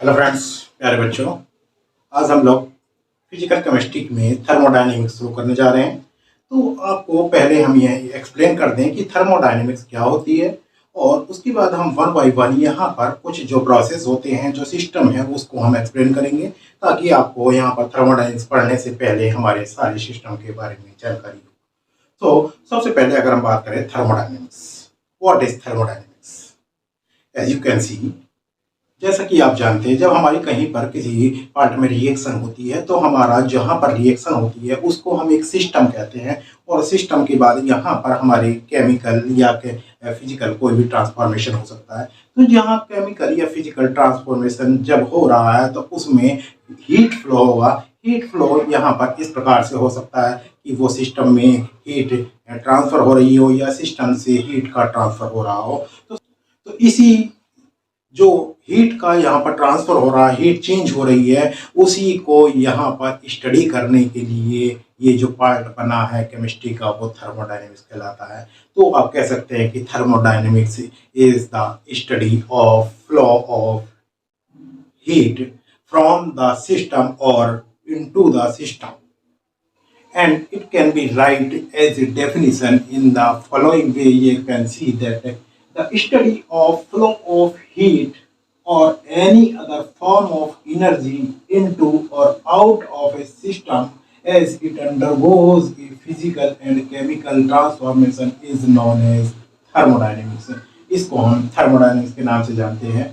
Hello friends, प्यारे बच्चों। आज हम लोग फिजिकल केमिस्ट्री में थर्मोडायनेमिक्स शुरू करने जा रहे हैं। तो आपको पहले हम ये एक्सप्लेन कर दें कि थर्मोडायनेमिक्स क्या होती है, और उसके बाद हम वन बाय वन यहाँ पर कुछ जो प्रोसेस होते हैं, जो सिस्टम है, उसको हम एक्सप्लेन करेंगे, ताकि आपको यहाँ पर थर्मोडायनेमिक्स पढ़ने से पहले हमारे सारे सिस्टम के बारे में जानकारी हो। तो सबसे पहले अगर हम बात करें thermodynamics, what is thermodynamics? As you can see, जैसा कि आप जानते हैं, जब हमारी कहीं पर किसी पार्ट में रिएक्शन होती है, तो हमारा जहाँ पर रिएक्शन होती है उसको हम एक सिस्टम कहते हैं। और सिस्टम के बाद यहाँ पर हमारे केमिकल या फिजिकल कोई भी ट्रांसफॉर्मेशन हो सकता है। तो जहाँ केमिकल या फिजिकल ट्रांसफॉर्मेशन जब हो रहा है, तो उसमें हीट फ्लो होगा। हीट फ्लो यहाँ पर इस प्रकार से हो सकता है कि वो सिस्टम में हीट ट्रांसफर हो रही हो, या सिस्टम से हीट का ट्रांसफर हो रहा हो। तो इसी जो हीट का यहाँ पर ट्रांसफर हो रहा है, हीट चेंज हो रही है, उसी को यहाँ पर स्टडी करने के लिए ये जो पार्ट बना है केमिस्ट्री का, वो थर्मोडायनेमिक्स कहलाता है। तो आप कह सकते हैं कि thermodynamics is the study of flow of heat from the system और into the system, and it can be write as a definition in the following way. You can see that the study of flow of heat or any other form of energy into or out of a system as it undergoes a physical and chemical transformation is known as thermodynamics. इसको हम thermodynamics के नाम से जानते हैं।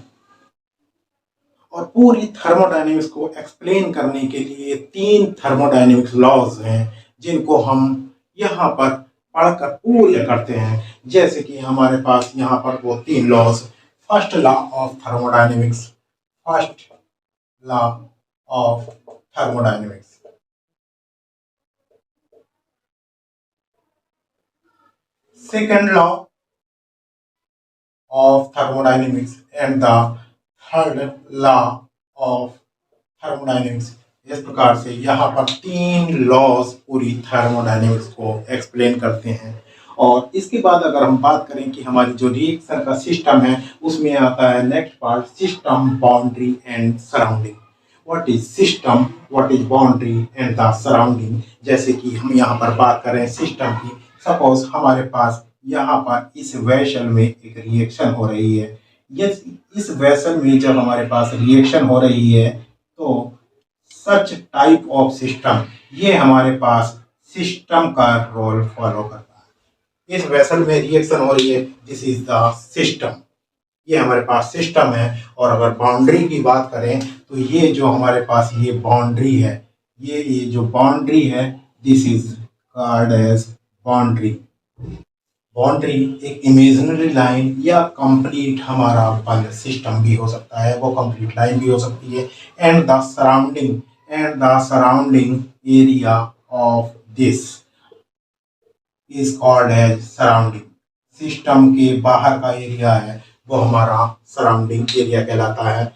और पूरी thermodynamics को एक्सप्लेन करने के लिए तीन थर्मोडायनेमिक्स लॉज हैं, जिनको हम यहाँ पर पढ़कर पूरे करते हैं। जैसे कि हमारे पास यहाँ पर वो तीन laws: first law of thermodynamics, first law of thermodynamics, second law of thermodynamics, and the third law of thermodynamics। इस प्रकार से यहाँ पर तीन लॉज पूरी थर्मोडायनेमिक्स को एक्सप्लेन करते हैं। और इसके बाद अगर हम बात करें कि हमारी जो रिएक्शन का सिस्टम है, उसमें आता है next part, system, boundary and surrounding. What is system, what is boundary and the surrounding. जैसे कि हम यहाँ पर बात करें सिस्टम की, सपोज हमारे पास यहाँ पर इस वेसल में एक रिएक्शन हो रही है। यस, इस वेसल में जब हमारे पास रिएक्शन हो रही है, तो सच टाइप ऑफ सिस्टम, ये हमारे पास सिस्टम का रोल फॉलो करता है। इस वेसल में रिएक्शन हो रही है, दिस इज द सिस्टम, ये हमारे पास सिस्टम है। और अगर बाउंड्री की बात करें, तो ये जो हमारे पास ये बाउंड्री है, ये जो बाउंड्री है, this is called as boundary. Boundary एक इमेजिनरी लाइन या कंप्लीट हमारा बंद सिस्टम भी हो सकता है, वो कंप्लीट लाइन भी हो सकती है। And the surrounding area of this is called as surrounding. System के बाहर का एरिया है, वो हमारा सराउंडिंग एरिया कहलाता है।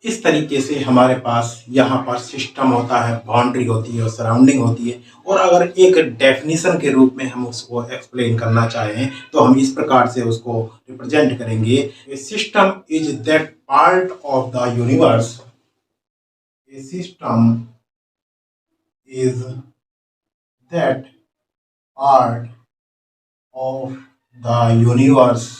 इस तरीके से हमारे पास यहाँ पर सिस्टम होता है, बाउंड्री होती है और सराउंडिंग होती है। और अगर एक डेफिनेशन के रूप में हम उसको एक्सप्लेन करना चाहें, तो हम इस प्रकार से उसको रिप्रेजेंट करेंगे: a system is that part of the universe, a system is that part of the universe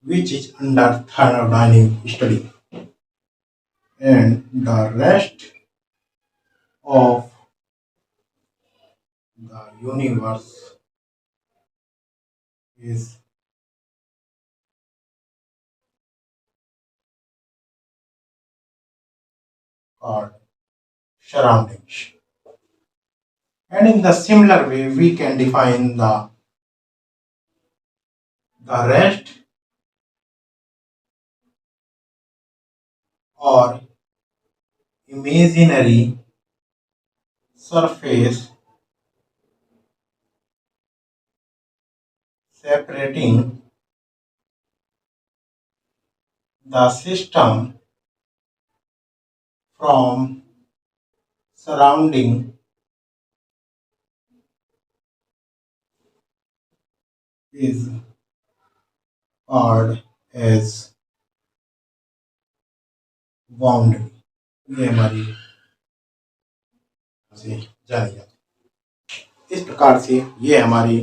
which is under thermodynamic study, and the rest of the universe is called surroundings. And in the similar way, we can define the rest or imaginary surface separating the system from surrounding is called as boundary. ये हमारी से जानी जाती है। इस प्रकार से ये हमारी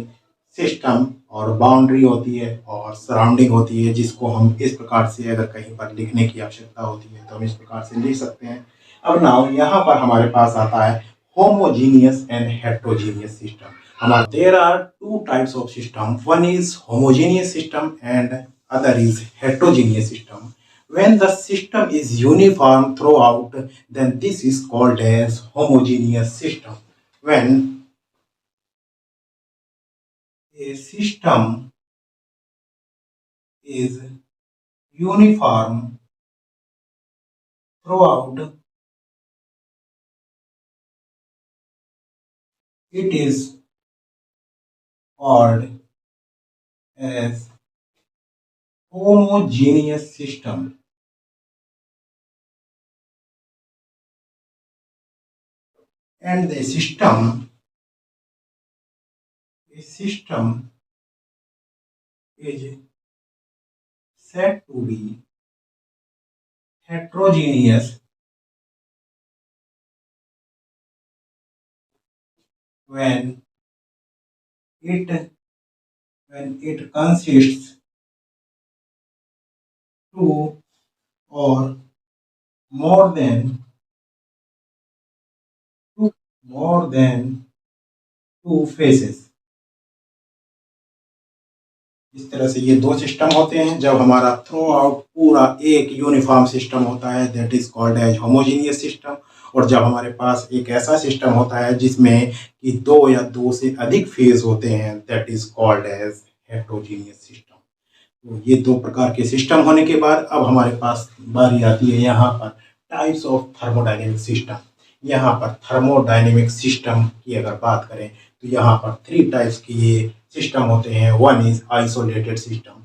सिस्टम और बाउंड्री होती है और सराउंडिंग होती है, जिसको हम इस प्रकार से अगर कहीं पर लिखने की आवश्यकता होती है तो हम इस प्रकार से लिख सकते हैं। अब नाउ यहाँ पर हमारे पास आता है होमोजीनियस एंड हेट्रोजीनियस सिस्टम। हमारे there are two types of system, one is homogeneous system and other is heterogeneous system. When the system is uniform throughout, then this is called as homogeneous system. When a system is uniform throughout, it is called as homogeneous system. And the system is said to be heterogeneous when it consists two or more than more than two phases. इस तरह से ये दो system होते हैं। जब हमारा through out पूरा एक यूनिफॉर्म सिस्टम होता है, that is called as homogeneous system. और जब हमारे पास एक ऐसा सिस्टम होता है जिसमें कि दो या दो से अधिक फेज होते हैं, that is called as heterogeneous system. तो ये दो प्रकार के सिस्टम होने के बाद अब हमारे पास बारी आती है यहाँ पर टाइप्स ऑफ थर्मोडायनेमिक सिस्टम। यहाँ पर थर्मोडायनेमिक सिस्टम की अगर बात करें तो यहाँ पर थ्री टाइप्स की ये सिस्टम होते हैं। One is isolated system,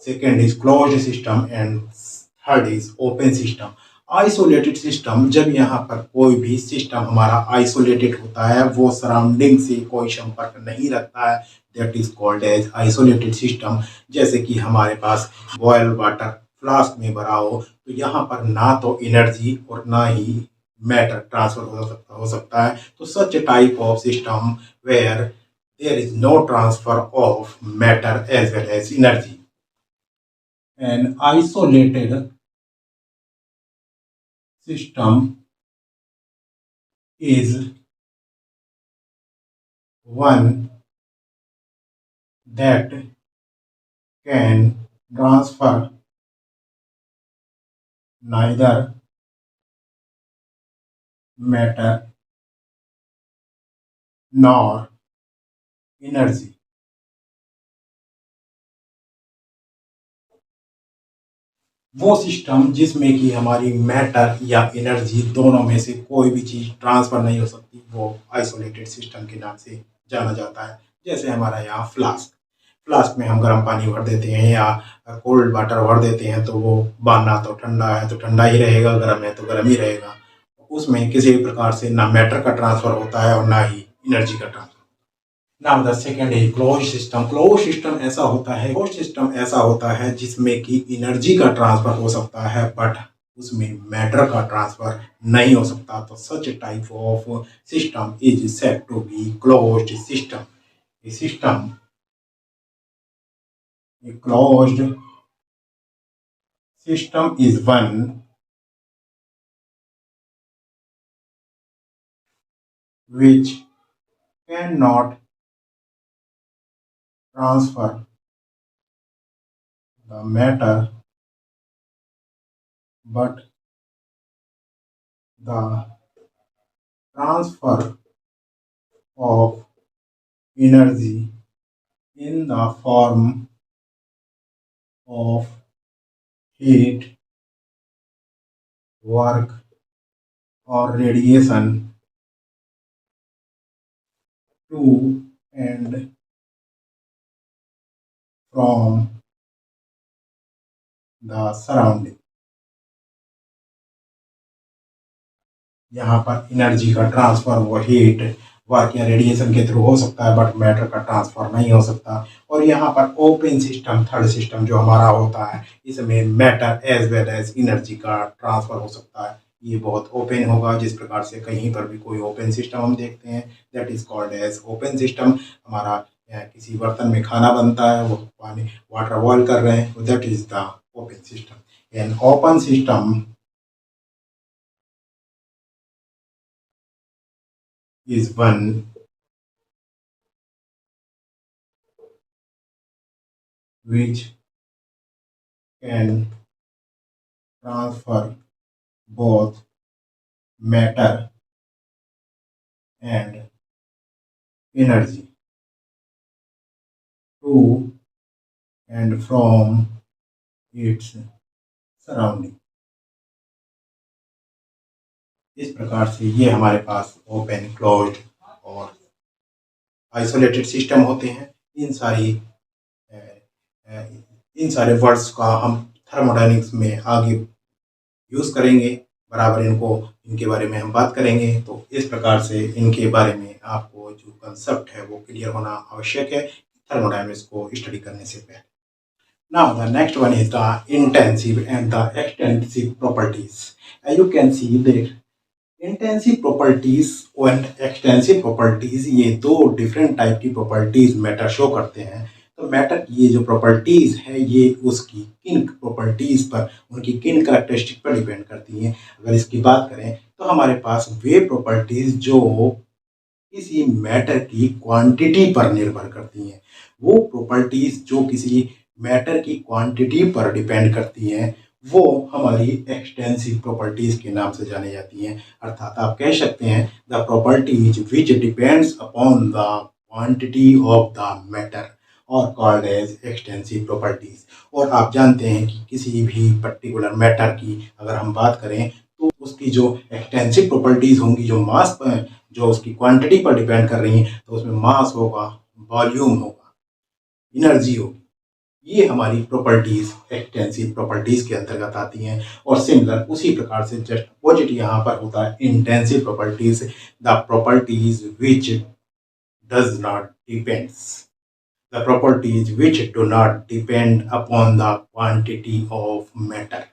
second is closed system and third is open system. Isolated system, जब यहाँ पर कोई भी सिस्टम हमारा आइसोलेटेड होता है, वो सराउंडिंग से कोई संपर्क नहीं रखता है, that is called as isolated system. जैसे कि हमारे पास बॉयल वाटर फ्लास्क में भरा हो, तो यहाँ पर ना तो एनर्जी और ना ही मैटर ट्रांसफर हो सकता है। तो such type of system where there is no transfer of matter as well as energy. An isolated system is one that can transfer neither matter nor energy. वो सिस्टम जिसमें कि हमारी मैटर या energy दोनों में से कोई भी चीज़ ट्रांसफ़र नहीं हो सकती, वो आइसोलेटेड सिस्टम के नाम से जाना जाता है। जैसे हमारा यहाँ फ्लास्क, फ्लास्क में हम गर्म पानी भर देते हैं या कोल्ड वाटर भर देते हैं, तो वो ना तो ठंडा है तो ठंडा ही रहेगा, गर्म है तो गर्म ही रहेगा। उसमें किसी भी प्रकार से ना मैटर का ट्रांसफ़र होता है और ना ही एनर्जी का ट्रांसफ़र। नाउ द सेकंड है क्लोज सिस्टम। क्लोज सिस्टम ऐसा होता है जिसमें कि एनर्जी का ट्रांसफर हो सकता है, बट उसमें मैटर का ट्रांसफर नहीं हो सकता। तो such type of system is said to be closed system. A system, a closed system is one which cannot transfer the matter, but the transfer of energy in the form of heat, work, or radiation to and from the surrounding. यहाँ पर energy का transfer वो heat work या radiation के through हो सकता है, but matter का ट्रांसफर नहीं हो सकता। और यहाँ पर ओपन सिस्टम, थर्ड सिस्टम जो हमारा होता है, इसमें matter as well as energy का ट्रांसफर हो सकता है। ये बहुत ओपन होगा, जिस प्रकार से कहीं पर भी कोई ओपन सिस्टम हम देखते हैं, that is called as open system. हमारा किसी बर्तन में खाना बनता है, वो पानी वाटर बॉयल कर रहे हैं, that is the open system. An open system is one which can transfer both matter and energy to and from its surrounding। इस प्रकार से ये हमारे पास ओपन, क्लोज्ड और आइसोलेटेड सिस्टम होते हैं। इन सारी इन सारे वर्ड्स का हम थर्मोडायनेमिक्स में आगे यूज़ करेंगे, बराबर इनको इनके बारे में हम बात करेंगे। तो इस प्रकार से इनके बारे में आपको जो कंसेप्ट है वो क्लियर होना आवश्यक है थर्मोडायनेमिक्स को स्टडी करने से पहले। Now the next one is the intensive and the extensive properties. As you can see that intensive properties और एक्सटेंसिव प्रॉपर्टीज, ये दो डिफरेंट टाइप की प्रॉपर्टीज मैटर शो करते हैं। तो मैटर की ये जो प्रॉपर्टीज है, ये उसकी किन प्रॉपर्टीज पर, उनकी किन करेक्टरिस्टिक पर डिपेंड करती हैं। अगर इसकी बात करें तो हमारे पास वे प्रॉपर्टीज जो किसी मैटर की क्वांटिटी पर निर्भर करती हैं, वो प्रॉपर्टीज जो किसी मैटर की क्वांटिटी पर डिपेंड करती हैं, वो हमारी एक्सटेंसिव प्रॉपर्टीज के नाम से जानी जाती हैं। अर्थात आप कह सकते हैं the properties which depends upon the quantity of the matter और कॉल्ड एज एक्सटेंसिव प्रॉपर्टीज। और आप जानते हैं कि किसी भी पर्टिकुलर मैटर की अगर हम बात करें तो उसकी जो एक्सटेंसिव प्रॉपर्टीज होंगी, जो मास पर, जो उसकी क्वांटिटी पर डिपेंड कर रही हैं, तो उसमें मास होगा, वॉल्यूम होगा, एनर्जी होगी। ये हमारी प्रॉपर्टीज एक्सटेंसिव प्रॉपर्टीज के अंतर्गत आती हैं। और सिमिलर उसी प्रकार से जस्ट अपोजिट यहाँ पर होता है intensive properties, the properties which does not depends, the properties which do not depend upon the quantity of matter.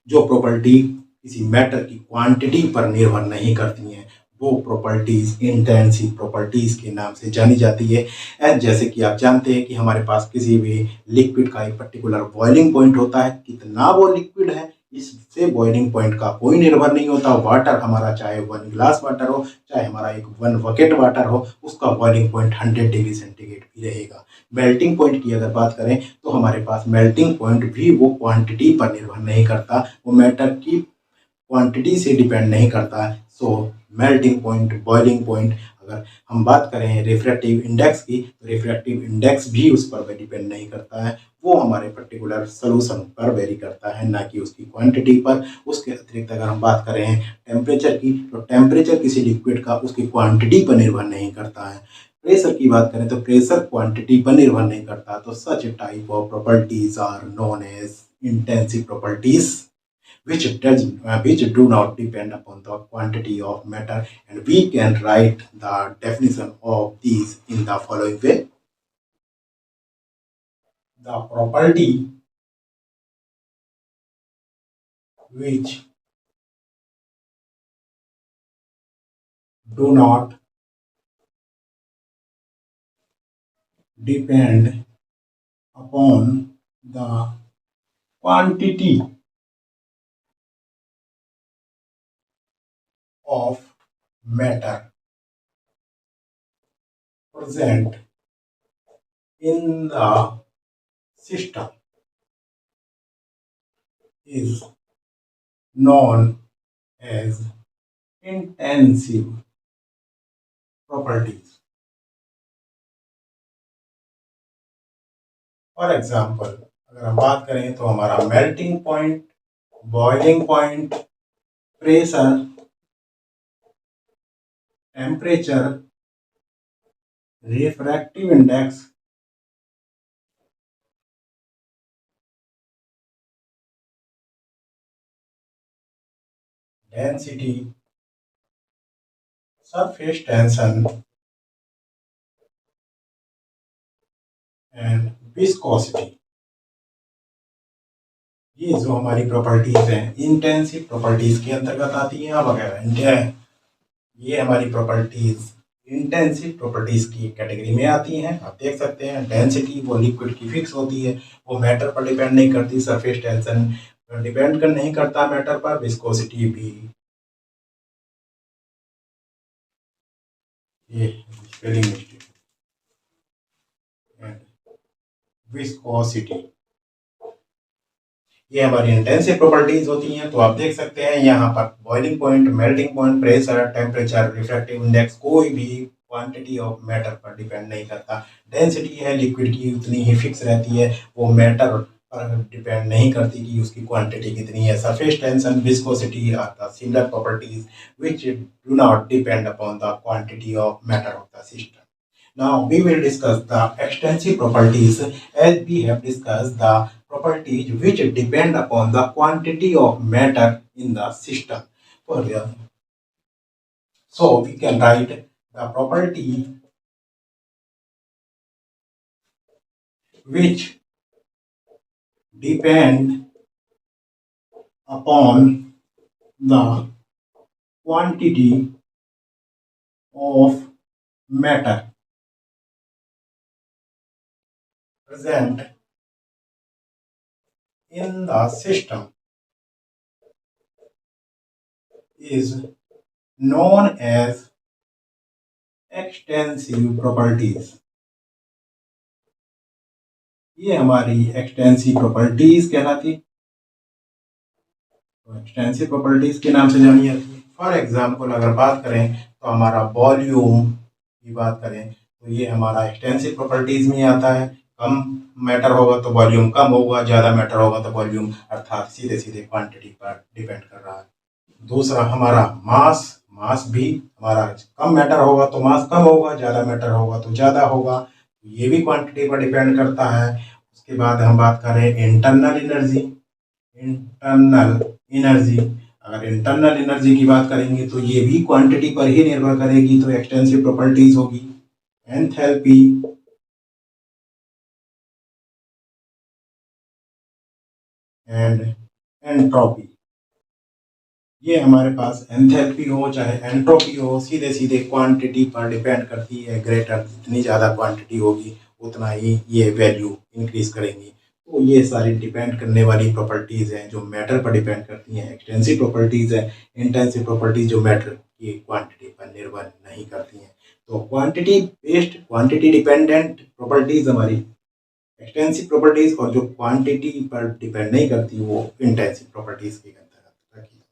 जो प्रॉपर्टी किसी मैटर की क्वांटिटी पर निर्भर नहीं करती हैं, वो प्रॉपर्टीज इंटेंसिव प्रॉपर्टीज के नाम से जानी जाती है। एंड जैसे कि आप जानते हैं कि हमारे पास किसी भी लिक्विड का एक पर्टिकुलर बॉइलिंग पॉइंट होता है, कितना वो लिक्विड है इससे बॉइलिंग पॉइंट का कोई निर्भर नहीं होता। वाटर हमारा चाहे 1 ग्लास वाटर हो, चाहे हमारा एक 1 बकेट वाटर हो, उसका बॉइलिंग पॉइंट 100 डिग्री सेंटीग्रेड भी रहेगा। मेल्टिंग पॉइंट की अगर बात करें तो हमारे पास मेल्टिंग पॉइंट भी वो क्वांटिटी पर निर्भर नहीं करता, वो मैटर की क्वांटिटी से डिपेंड नहीं करता है। सो मेल्टिंग पॉइंट, बॉइलिंग पॉइंट, अगर हम बात करें रिफ्रैक्टिव इंडेक्स की, तो रिफ्रैक्टिव इंडेक्स भी उस पर डिपेंड नहीं करता है, वो हमारे पर्टिकुलर सोल्यूशन पर वेरी करता है, ना कि उसकी क्वांटिटी पर। उसके अतिरिक्त अगर हम बात करें टेम्परेचर की, तो टेम्परेचर किसी लिक्विड का उसकी क्वांटिटी पर निर्भर नहीं करता है। प्रेशर की बात करें तो प्रेशर क्वांटिटी पर निर्भर नहीं करता। तो such type of properties are known as intensive properties which do not depend upon the quantity of matter, and we can write the definition of these in the following way. The property which do not depend upon the quantity of matter present in the system is known as intensive properties। For example अगर हम बात करें तो हमारा melting point, boiling point, pressure, temperature, refractive index, density, surface tension and viscosity. ये जो हमारी properties हैं इंटेंसिव प्रॉपर्टीज के अंतर्गत आती हैं वगैरह। ये हमारी प्रॉपर्टीज इंटेंसिव प्रॉपर्टीज की कैटेगरी में आती हैं। आप देख सकते हैं डेंसिटी वो लिक्विड की फिक्स होती है, वो मैटर पर डिपेंड नहीं करती। सरफेस टेंशन डिपेंड कर नहीं करता मैटर पर। विस्कोसिटी भी, ये स्पेलिंग मिस्टेक, विस्कोसिटी ये हमारी इंटेंसिव प्रॉपर्टीज होती हैं। तो आप देख सकते हैं यहाँ पर boiling point, melting point, pressure, temperature, refractive index कोई भी क्वांटिटी ऑफ मैटर पर डिपेंड नहीं करता। डेंसिटी है लिक्विड की उतनी ही फिक्स रहती है, वो मैटर पर डिपेंड नहीं करती कि उसकी क्वांटिटी कितनी है। Surface tension, viscosity are the similar properties which do not depend upon the quantity of matter of the system. Now we will discuss the extensive properties as we have discussed the properties which depend upon the quantity of matter in the system. So we can write the property which depend upon the quantity of matter present in the system is known as extensive properties. ये हमारी extensive properties कहलाती है। तो extensive properties के नाम से जानी जाती है। फॉर एग्जाम्पल अगर बात करें तो हमारा वॉल्यूम की बात करें तो ये हमारा एक्सटेंसिव प्रॉपर्टीज में आता है। कम मैटर होगा तो वॉल्यूम कम होगा, ज़्यादा मैटर होगा तो वॉल्यूम अर्थात सीधे सीधे क्वांटिटी पर डिपेंड कर रहा है। दूसरा हमारा मास, मास भी हमारा कम मैटर होगा तो मास कम होगा, ज़्यादा मैटर होगा तो ज़्यादा होगा, ये भी क्वांटिटी पर डिपेंड करता है। उसके बाद हम बात करें इंटरनल एनर्जी। इंटरनल एनर्जी, अगर इंटरनल एनर्जी की बात करेंगे तो ये भी क्वांटिटी पर ही निर्भर करेगी, तो एक्सटेंसिव प्रॉपर्टीज होगी। एंथैल्पी एंड एंट्रोपी, ये हमारे पास एंथैल्पी हो चाहे एंट्रोपी हो सीधे सीधे क्वांटिटी पर डिपेंड करती है। ग्रेटर जितनी ज़्यादा क्वांटिटी होगी उतना ही ये वैल्यू इंक्रीज करेंगी। तो ये सारी डिपेंड करने वाली प्रॉपर्टीज़ हैं जो मैटर पर डिपेंड करती हैं। एक्सटेंसिव प्रॉपर्टीज़ है, इंटेंसिव प्रॉपर्टीज जो मैटर की क्वांटिटी पर निर्भर नहीं करती हैं। तो quantity based, quantity dependent properties हमारी एक्सटेंसिव प्रॉपर्टीज़, और जो क्वांटिटी पर डिपेंड नहीं करती वो इंटेंसिव प्रॉपर्टीज़ के अंतर्गत रखी।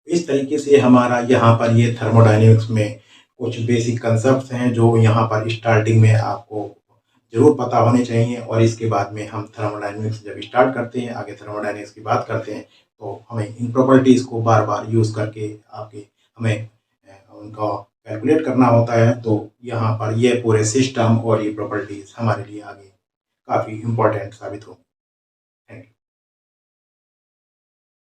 इस तरीके से हमारा यहाँ पर ये थर्मोडायनेमिक्स में कुछ बेसिक कंसेप्ट हैं जो यहाँ पर स्टार्टिंग में आपको जरूर पता होने चाहिए। और इसके बाद में हम थर्मोडायनेमिक्स जब स्टार्ट करते हैं, आगे थर्मोडायनेमिक्स की बात करते हैं, तो हमें इन प्रॉपर्टीज़ को बार बार यूज़ करके हमें उनका कैलकुलेट करना होता है। तो यहाँ पर ये पूरे सिस्टम और ये प्रॉपर्टीज़ हमारे लिए आगे काफ़ी इम्पोर्टेंट साबित होंगी।